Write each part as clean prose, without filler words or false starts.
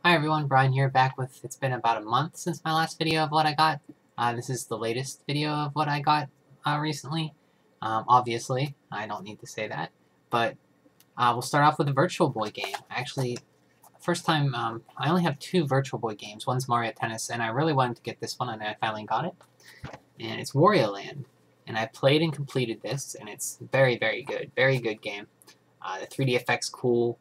Hi everyone, Brian here, back with, it's been about a month since my last video of what I got. This is the latest video of what I got recently. Obviously, I don't need to say that, but we'll start off with a Virtual Boy game. Actually, first time, I only have two Virtual Boy games. One's Mario Tennis, and I really wanted to get this one, and I finally got it. And it's Wario Land, and I played and completed this, and it's very, very good game. The 3D effects cool.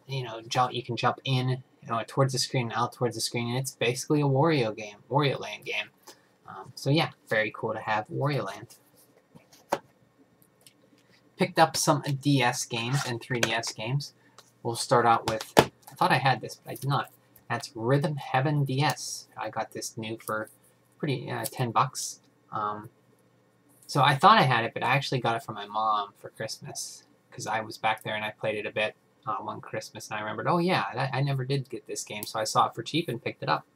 You can jump in, towards the screen and out towards the screen, and it's basically a Wario game, Wario Land game. So yeah, very cool to have Wario Land. Picked up some DS games and 3DS games. We'll start out with, I thought I had this, but I did not. That's Rhythm Heaven DS. I got this new for pretty, $10. So I thought I had it, but I actually got it from my mom for Christmas, because I was back there and I played it a bit. One Christmas, and I remembered, oh yeah, I never did get this game, so I saw it for cheap and picked it up.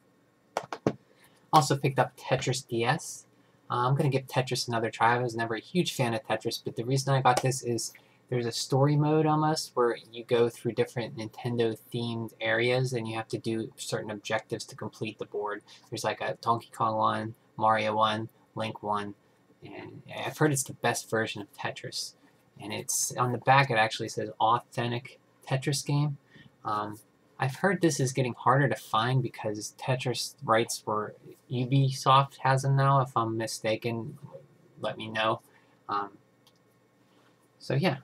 Also picked up Tetris DS. I'm going to give Tetris another try. I was never a huge fan of Tetris, but the reason I got this is there's a story mode almost where you go through different Nintendo-themed areas and you have to do certain objectives to complete the board. There's like a Donkey Kong one, Mario one, Link one, and I've heard it's the best version of Tetris. And it's on the back, it actually says authentic Tetris game. I've heard this is getting harder to find because Tetris rights were Ubisoft has them now. If I'm mistaken, let me know. So yeah.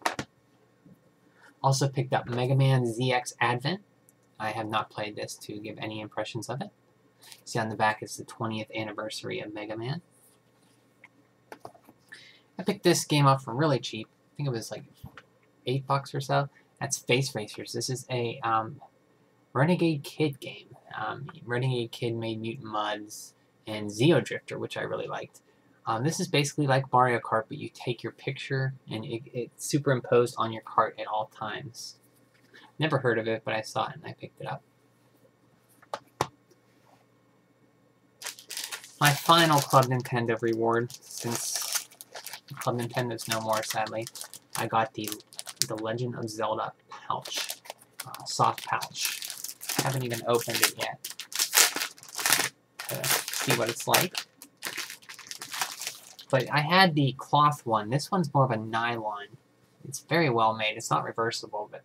Also picked up Mega Man ZX Advent. I have not played this to give any impressions of it. See on the back it's the 20th anniversary of Mega Man. I picked this game up for really cheap. I think it was like $8 or so. That's Face Racers. This is a Renegade Kid game. Renegade Kid made Mutant Mudds and Xeodrifter, which I really liked. This is basically like Mario Kart, but you take your picture and it's superimposed on your cart at all times. Never heard of it, but I saw it and I picked it up. My final Club Nintendo reward, since Club Nintendo's no more, sadly, I got the Legend of Zelda pouch, soft pouch. I haven't even opened it yet to see what it's like. But I had the cloth one. This one's more of a nylon. It's very well made. It's not reversible, but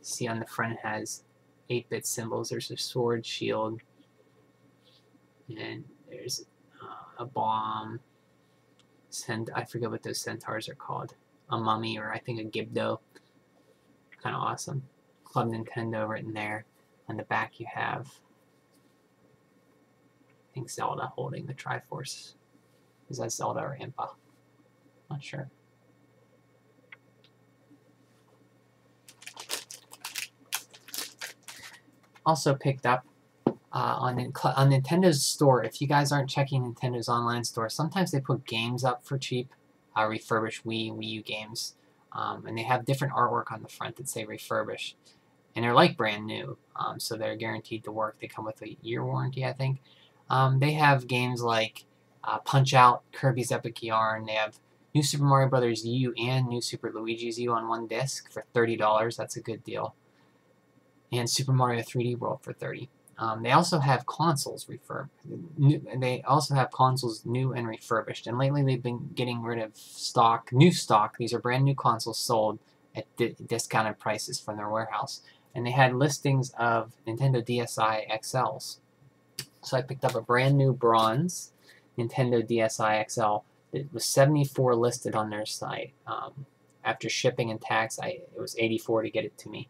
see on the front it has 8-bit symbols. There's a sword, shield, and there's a bomb. I forget what those centaurs are called. A mummy, or I think a Gibdo. Kind of awesome. Club Nintendo written there. On the back you have, I think, Zelda holding the Triforce. Is that Zelda or Impa? Not sure. Also picked up on Nintendo's store. If you guys aren't checking Nintendo's online store, sometimes they put games up for cheap. Refurbished Wii U games. And they have different artwork on the front that say refurbished. And they're like brand new, so they're guaranteed to work. They come with a year warranty, I think. They have games like Punch-Out!, Kirby's Epic Yarn. They have New Super Mario Bros. U and New Super Luigi's U on one disc for $30. That's a good deal. And Super Mario 3D World for $30. They also have consoles They also have consoles new and refurbished. And lately they've been getting rid of new stock. These are brand new consoles sold at discounted prices from their warehouse. And they had listings of Nintendo DSi XLs. So I picked up a brand new bronze Nintendo DSi XL. It was $74 listed on their site. After shipping and tax, it was $84 to get it to me.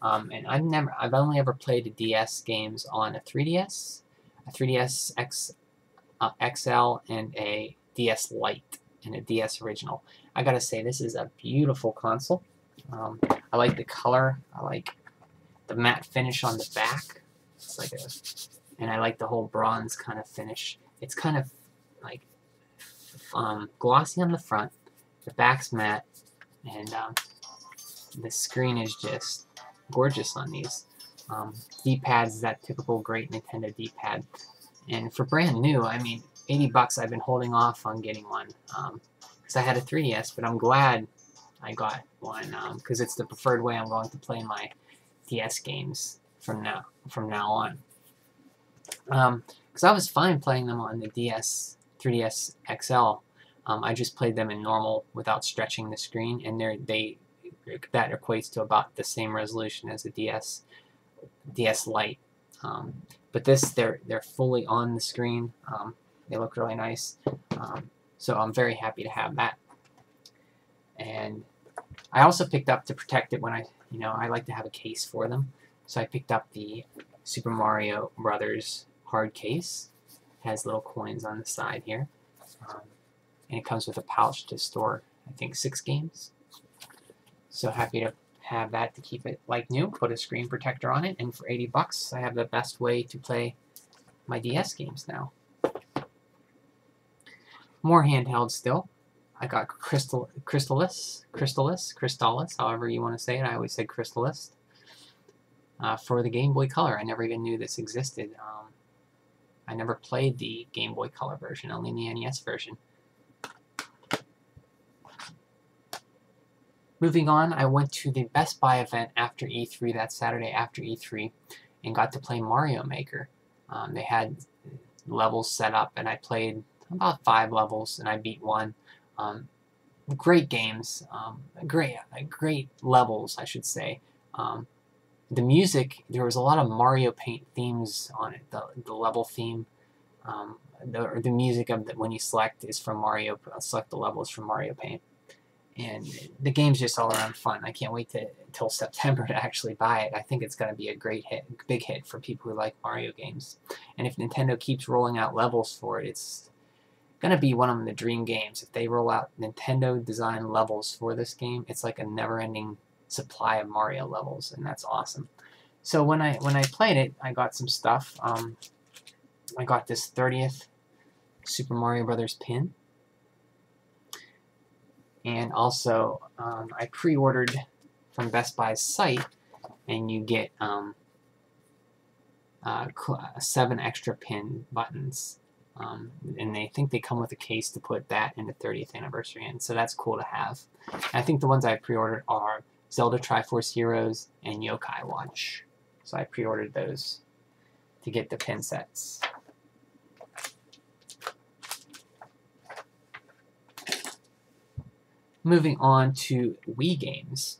And I've only ever played the DS games on a 3DS, a 3DS XL, and a DS Lite, and a DS Original. I gotta say, this is a beautiful console. I like the color. I like the matte finish on the back. It's like and I like the whole bronze kind of finish. It's kind of like glossy on the front. The back's matte, and the screen is just gorgeous on these. D-pads, that typical great Nintendo D-pad. And for brand new, I mean, $80, I've been holding off on getting one. Because I had a 3DS, but I'm glad I got one, because it's the preferred way I'm going to play my DS games from now on. Because I was fine playing them on the 3DS XL. I just played them in normal without stretching the screen, and that equates to about the same resolution as a DS Lite. But they're fully on the screen. They look really nice. So I'm very happy to have that. And I also picked up, to protect it when I like to have a case for them. So I picked up the Super Mario Brothers hard case. It has little coins on the side here. And it comes with a pouch to store, I think, 6 games. So happy to have that to keep it like new. Put a screen protector on it, and for $80, I have the best way to play my DS games now. More handheld still. I got Crystalis, however you want to say it. I always said Crystalis. For the Game Boy Color. I never even knew this existed. I never played the Game Boy Color version, only the NES version. Moving on, I went to the Best Buy event after E3, that Saturday after E3, and got to play Mario Maker. They had levels set up, and I played about 5 levels, and I beat 1. Great games, great levels, I should say. The music, there was a lot of Mario Paint themes on it. The level theme, the music of when you select is from Mario. Select the levels from Mario Paint. And the game's just all around fun. I can't wait until September to actually buy it. I think it's going to be a big hit for people who like Mario games. And if Nintendo keeps rolling out levels for it, it's going to be one of the dream games. If they roll out Nintendo design levels for this game, it's like a never-ending supply of Mario levels, and that's awesome. So when I played it, I got some stuff. I got this 30th Super Mario Brothers pin. And also, I pre-ordered from Best Buy's site, and you get 7 extra pin buttons. And they think they come with a case to put that in the 30th anniversary in, so that's cool to have. And I think the ones I pre-ordered are Zelda Triforce Heroes and Yokai Watch. So I pre-ordered those to get the pin sets. Moving on to Wii games.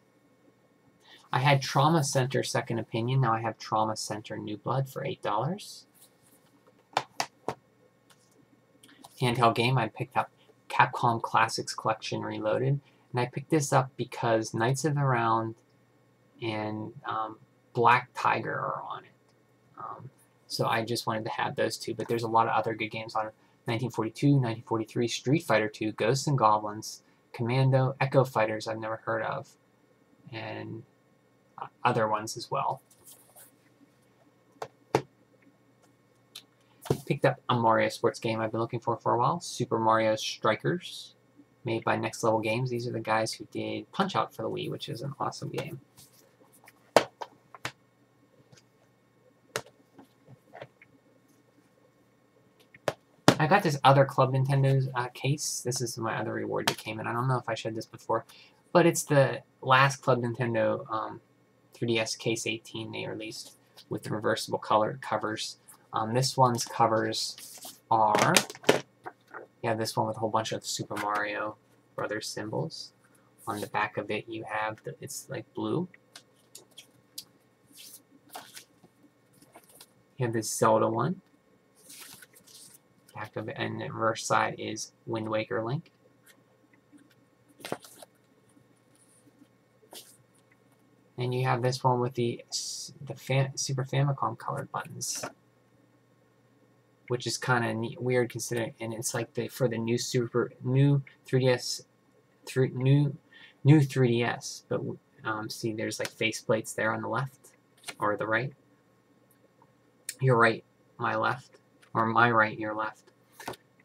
I had Trauma Center Second Opinion. Now I have Trauma Center New Blood for $8. Handheld game, I picked up Capcom Classics Collection Reloaded. And I picked this up because Knights of the Round and Black Tiger are on it. So I just wanted to have those two. But there's a lot of other good games on it. 1942, 1943, Street Fighter 2, Ghosts and Goblins, Commando, Echo Fighters I've never heard of, and other ones as well. Picked up a Mario sports game I've been looking for a while, Super Mario Strikers, made by Next Level Games. These are the guys who did Punch-Out for the Wii, which is an awesome game. I got this other Club Nintendo's case. This is my other reward that came in. I don't know if I showed this before, but it's the last Club Nintendo 3DS Case 18 they released with the reversible color covers. This one's covers are, this one with a whole bunch of Super Mario Brothers symbols. On the back of it, you have it's like blue. You have this Zelda one. Back of it, and the reverse side is Wind Waker Link. And you have this one with the Super Famicom colored buttons, which is kind of weird considering, and it's like for the new 3DS, new 3DS. But see, there's like faceplates there on the left or the right. Your right, my left, or my right, your left.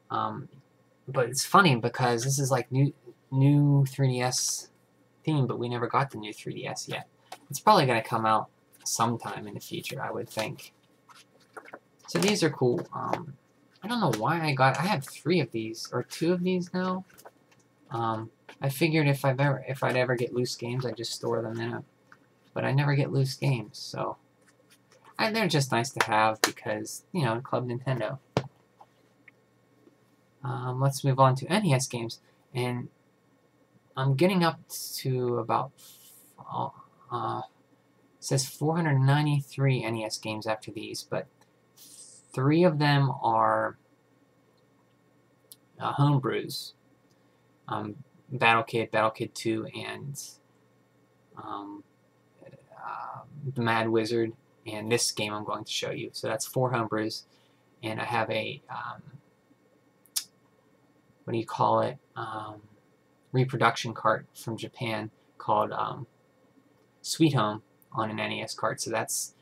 But it's funny because this is like new 3DS theme, but we never got the new 3DS yet. It's probably going to come out sometime in the future, I would think. So these are cool. I don't know why I have 3 of these, or 2 of these now. I figured if I'd ever get loose games, I'd just store them in them. But I never get loose games, so they're just nice to have because, you know, Club Nintendo. Let's move on to NES games, and I'm getting up to about it says 493 NES games after these, but 3 of them are homebrews. Battle Kid, Battle Kid 2, and the Mad Wizard, and this game I'm going to show you. So that's 4 homebrews, and I have a what do you call it? Reproduction cart from Japan called Sweet Home on an NES cart. So that's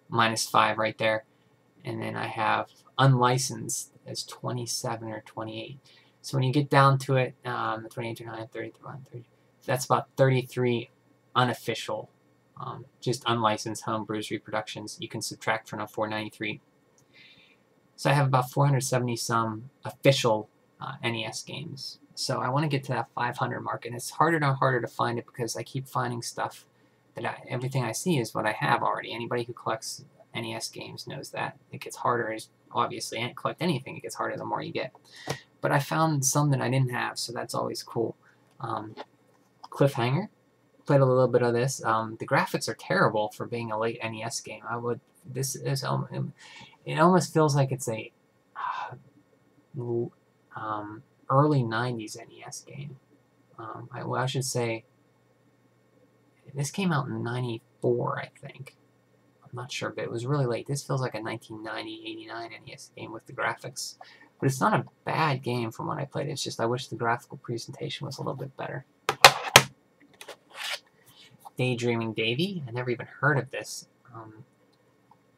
-5 right there. And then I have unlicensed as 27 or 28. So when you get down to it, 28, 29, 30, 31, 30, that's about 33 unofficial, just unlicensed homebrews reproductions. You can subtract from a 493. So I have about 470 some official NES games. So I want to get to that 500 mark, and it's harder and harder to find it because I keep finding stuff that everything I see is what I have already. Anybody who collects NES games knows that. It gets harder, obviously, and collect anything, it gets harder the more you get. But I found some that I didn't have, so that's always cool. Cliffhanger, played a little bit of this. The graphics are terrible for being a late NES game. It almost feels like it's a early 90s NES game. I should say this came out in 94, I think. I'm not sure, but it was really late. This feels like a 1990, 89 NES game with the graphics. But it's not a bad game from what I played. It's just I wish the graphical presentation was a little bit better. Daydreaming Davy. I never even heard of this.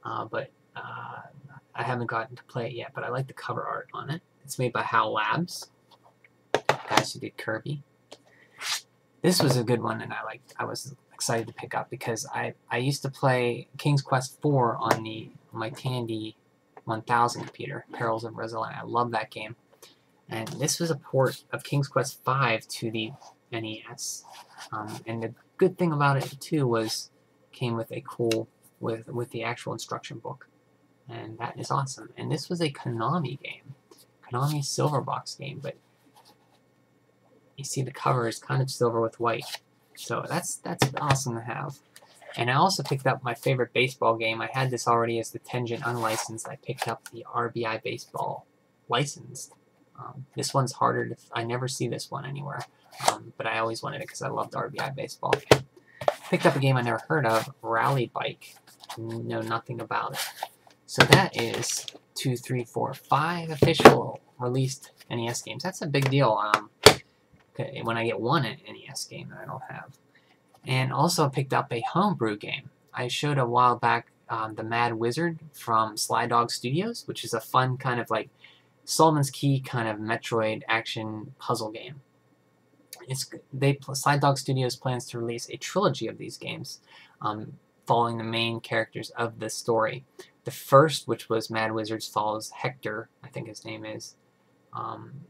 But I haven't gotten to play it yet, but I like the cover art on it. It's made by HAL Labs, guys who did Kirby. This was a good one, and I was excited to pick up because I used to play King's Quest IV on my Tandy 1000 computer, Perils of Rosaline. I love that game. And this was a port of King's Quest V to the NES. And the good thing about it too was came with a cool with the actual instruction book, and that is awesome. And this was a Konami game, Konami silver box game, but you see the cover is kind of silver with white, so that's awesome to have. And I also picked up my favorite baseball game. I had this already as the Tengen unlicensed. I picked up the RBI Baseball licensed. This one's harder to... I never see this one anywhere, but I always wanted it because I loved RBI Baseball. Picked up a game I never heard of, Rally Bike. Know nothing about it. So that is 2, 3, 4, 5 official released NES games. That's a big deal when I get one NES game that I don't have. And also picked up a homebrew game. I showed a while back the Mad Wizard from Sly Dog Studios, which is a fun kind of like Solomon's Key kind of Metroid action puzzle game. Sly Dog Studios plans to release a trilogy of these games, following the main characters of the story. The first, which was Mad Wizards, follows Hector, I think his name is,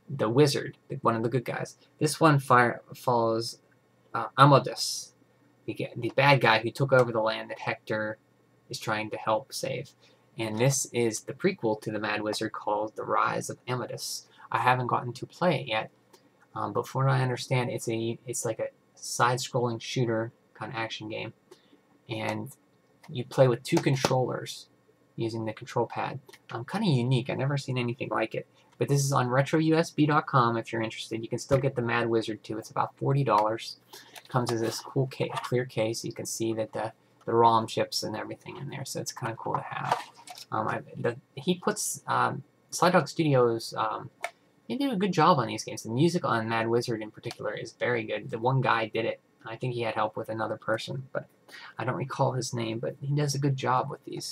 the wizard, one of the good guys. This one follows Amadus, the bad guy who took over the land that Hector is trying to help save. And this is the prequel to the Mad Wizard called The Rise of Amadus. I haven't gotten to play it yet, but from what I understand, it's like a side-scrolling shooter kind of action game, and you play with 2 controllers using the control pad. Kind of unique. I've never seen anything like it. But this is on RetroUSB.com if you're interested. You can still get the Mad Wizard too. It's about $40. Comes as this cool clear case. You can see that the ROM chips and everything in there, so it's kind of cool to have. He puts Sly Dog Studios. They do a good job on these games. The music on Mad Wizard in particular is very good. The one guy did it. I think he had help with another person, but I don't recall his name. But he does a good job with these.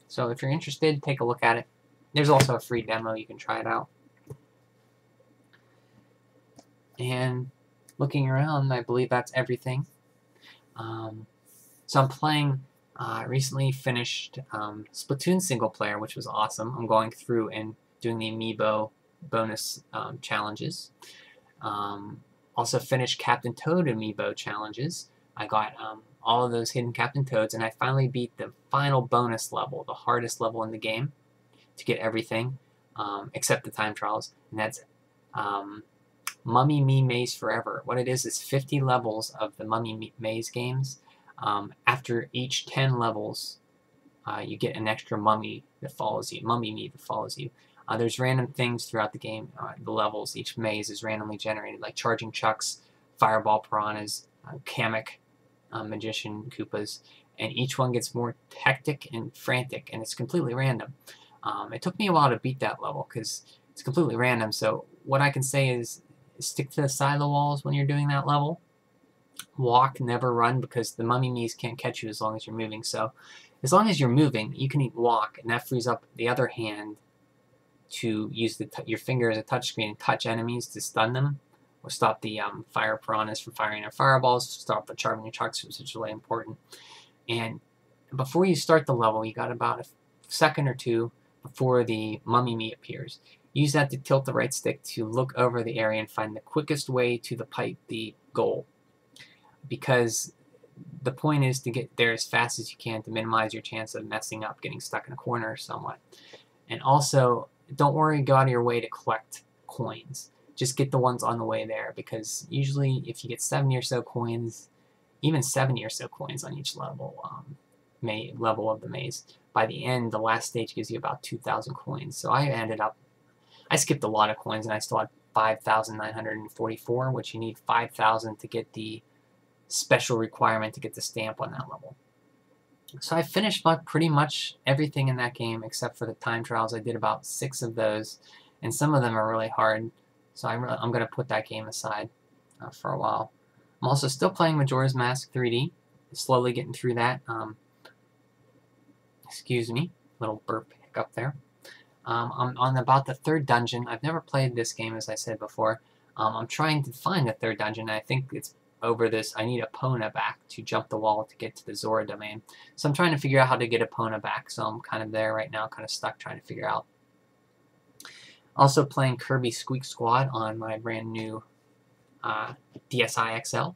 So if you're interested, take a look at it. There's also a free demo. You can try it out. And looking around, I believe that's everything. So I'm playing, recently finished Splatoon single player, which was awesome. I'm going through and doing the Amiibo bonus challenges. Also finished Captain Toad Amiibo challenges, I got all of those hidden Captain Toads, and I finally beat the final bonus level, the hardest level in the game, to get everything, except the time trials, and that's Mummy Me Maze Forever. What it is 50 levels of the Mummy Maze games. After each 10 levels, you get an extra mummy that follows you, Mummy Me that follows you. There's random things throughout the game, the levels. Each maze is randomly generated, like Charging Chucks, Fireball Piranhas, Kamek, Magician Koopas, and each one gets more hectic and frantic, and it's completely random. It took me a while to beat that level because it's completely random, so what I can say is stick to the side of the walls when you're doing that level. Walk, never run, because the Mummy Me's can't catch you as long as you're moving, so as long as you're moving, you can walk, and that frees up the other hand to use your finger as a touchscreen and touch enemies to stun them, or stop the fire piranhas from firing their fireballs, stop the Charging Chucks, which is really important. And before you start the level, you got about a second or two before the Mummy Me appears. Use that to tilt the right stick to look over the area and find the quickest way to the goal. Because the point is to get there as fast as you can to minimize your chance of messing up, getting stuck in a corner somewhat. And also, don't worry, go out of your way to collect coins. Just get the ones on the way there, because usually if you get 70 or so coins, even 70 or so coins on each level, level of the maze, by the end, the last stage gives you about 2,000 coins. So I skipped a lot of coins, and I still had 5,944, which you need 5,000 to get the special requirement to get the stamp on that level. So I finished pretty much everything in that game except for the time trials. I did about 6 of those, and some of them are really hard, so I'm going to put that game aside for a while. I'm also still playing Majora's Mask 3D, slowly getting through that. Excuse me, little burp hiccup there. I'm on about the 3rd dungeon. I've never played this game, as I said before. I'm trying to find the 3rd dungeon. I think it's over this. I need Epona back to jump the wall to get to the Zora domain. So I'm trying to figure out how to get Epona back. So I'm kind of there right now, kind of stuck trying to figure out. Also playing Kirby Squeak Squad on my brand new DSi XL.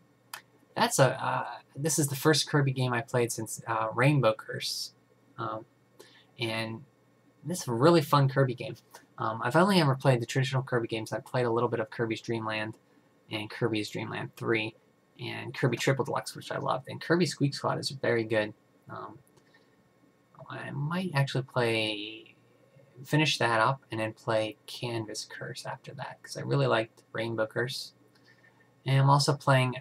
This is the first Kirby game I played since Rainbow Curse. And this is a really fun Kirby game. I've only ever played the traditional Kirby games. I've played a little bit of Kirby's Dream Land and Kirby's Dream Land 3 and Kirby Triple Deluxe, which I loved. And Kirby Squeak Squad is very good. I might actually finish that up and then play Canvas Curse after that, because I really liked Rainbow Curse. And I'm also playing,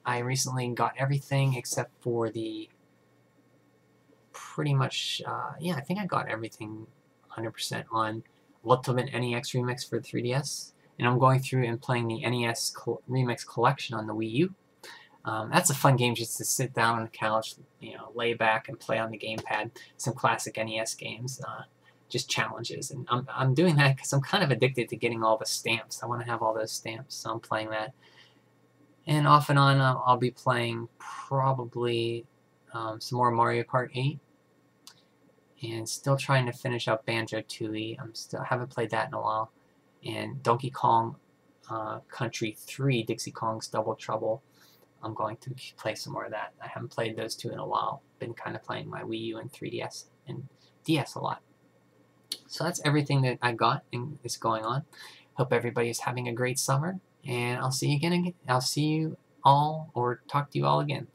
I recently got everything except for the pretty much, yeah, I think I got everything 100% on Ultimate NEX Remix for the 3DS. And I'm going through and playing the NES Remix Collection on the Wii U. That's a fun game just to sit down on the couch, lay back and play on the gamepad. Some classic NES games, just challenges. And I'm doing that because I'm kind of addicted to getting all the stamps. I want to have all those stamps, so I'm playing that. And off and on, I'll be playing probably some more Mario Kart 8. And still trying to finish up Banjo-Tooie. I haven't played that in a while. And Donkey Kong Country 3, Dixie Kong's Double Trouble. I'm going to play some more of that. I haven't played those two in a while. Been kind of playing my Wii U and 3DS and DS a lot. So that's everything that I got and is going on. Hope everybody is having a great summer. And I'll see you again. I'll see you all, or talk to you all again,